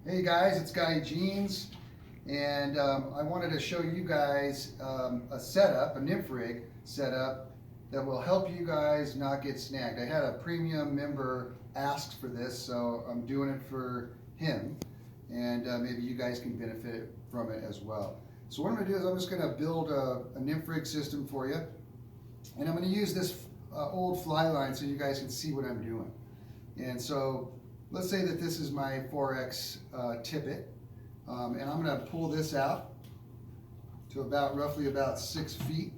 Hey guys, it's Guy Jeans, and I wanted to show you guys a setup, a Nymph Rig setup that will help you guys not get snagged. I had a premium member ask for this, so I'm doing it for him, and maybe you guys can benefit from it as well. So what I'm going to do is I'm just going to build a Nymph Rig system for you, and I'm going to use this old fly line so you guys can see what I'm doing. And so let's say that this is my 4X tippet, and I'm going to pull this out to roughly about 6 feet,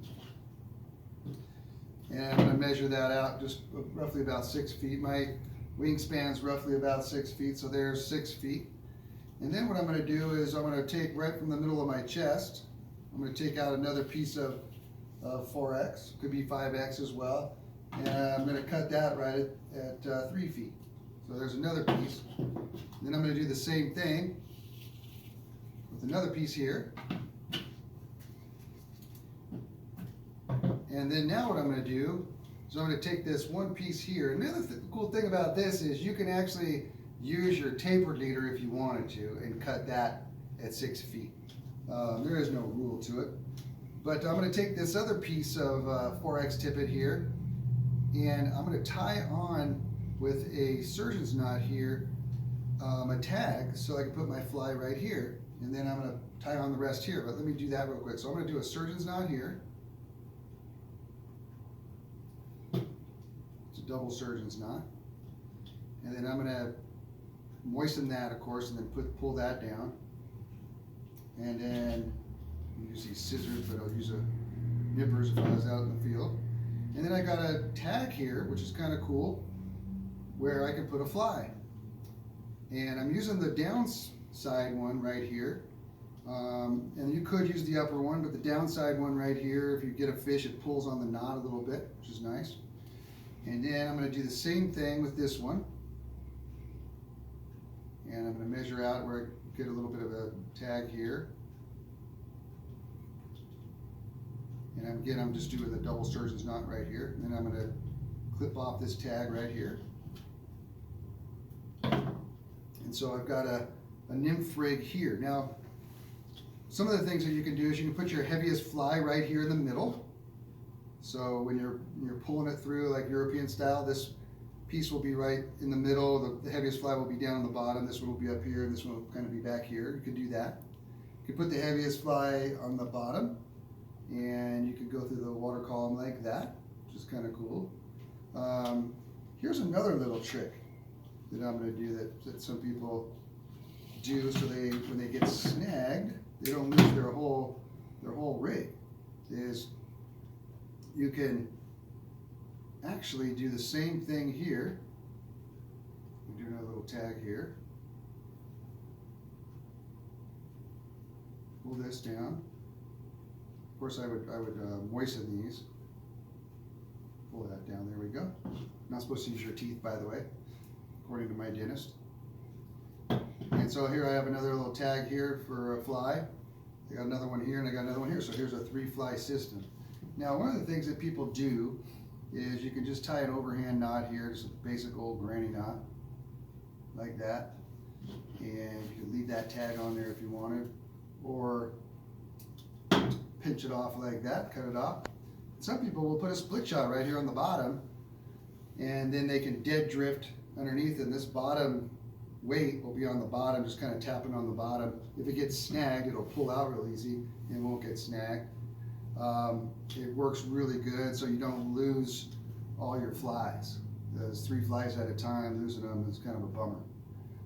and I'm going to measure that out just roughly about 6 feet. My wingspan's roughly about 6 feet, so there's 6 feet. And then what I'm going to do is I'm going to take right from the middle of my chest, I'm going to take out another piece of 4X, could be 5X as well, and I'm going to cut that right at 3 feet. So there's another piece. Then I'm going to do the same thing with another piece here. And then now what I'm going to do is I'm going to take this one piece here. And the other cool thing about this is you can actually use your tapered leader if you wanted to and cut that at 6 feet. There is no rule to it. But I'm going to take this other piece of 4X tippet here, and I'm going to tie on with a surgeon's knot here, a tag, so I can put my fly right here, and then I'm going to tie on the rest here. But let me do that real quick. So I'm going to do a surgeon's knot here. It's a double surgeon's knot, and then I'm going to moisten that, of course, and then pull that down, and then use these scissors, but I'll use a nippers if I was out in the field. And then I got a tag here, which is kind of cool, where I can put a fly. And I'm using the downside one right here. And you could use the upper one, but the downside one right here, if you get a fish, it pulls on the knot a little bit, which is nice. And then I'm going to do the same thing with this one. And I'm going to measure out where I get a little bit of a tag here. And again, I'm just doing the double surgeon's knot right here. And then I'm going to clip off this tag right here. And so I've got a Nymph Rig here. Now, some of the things that you can do is you can put your heaviest fly right here in the middle. So when you're pulling it through like European style, this piece will be right in the middle. The heaviest fly will be down on the bottom. This one will be up here, and this one will kind of be back here. You could do that. You could put the heaviest fly on the bottom, and you could go through the water column like that, which is kind of cool. Here's another little trick that I'm going to do that some people do, so when they get snagged, they don't lose their whole rig. Is you can actually do the same thing here. We do another little tag here. Pull this down. Of course, I would moisten these. Pull that down. There we go. Not supposed to use your teeth, by the way, according to my dentist. And so here I have another little tag here for a fly. I got another one here, and I got another one here. So here's a 3-fly system. Now, one of the things that people do is you can just tie an overhand knot here, just a basic old granny knot, like that. And you can leave that tag on there if you wanted, or pinch it off like that, cut it off. Some people will put a split shot right here on the bottom, and then they can dead drift underneath, and this bottom weight will be on the bottom, just kind of tapping on the bottom. If it gets snagged, it'll pull out real easy and won't get snagged. It works really good, so you don't lose all your flies. There's 3 flies at a time, losing them is kind of a bummer.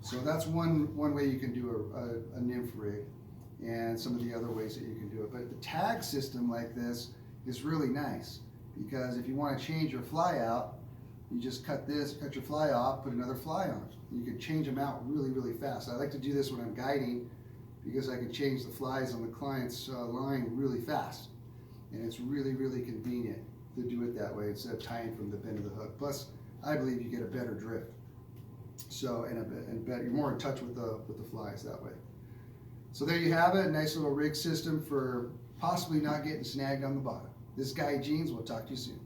So that's one way you can do a Nymph Rig, and some of the other ways that you can do it. But the tag system like this is really nice, because if you want to change your fly out, you just cut your fly off, put another fly on. You can change them out really, really fast. I like to do this when I'm guiding, because I can change the flies on the client's line really fast. And it's really, really convenient to do it that way instead of tying from the bend of the hook. Plus, I believe you get a better drift. So, and better, you're more in touch with the flies that way. So there you have it, a nice little rig system for possibly not getting snagged on the bottom. This is Guy Jeans. We'll talk to you soon.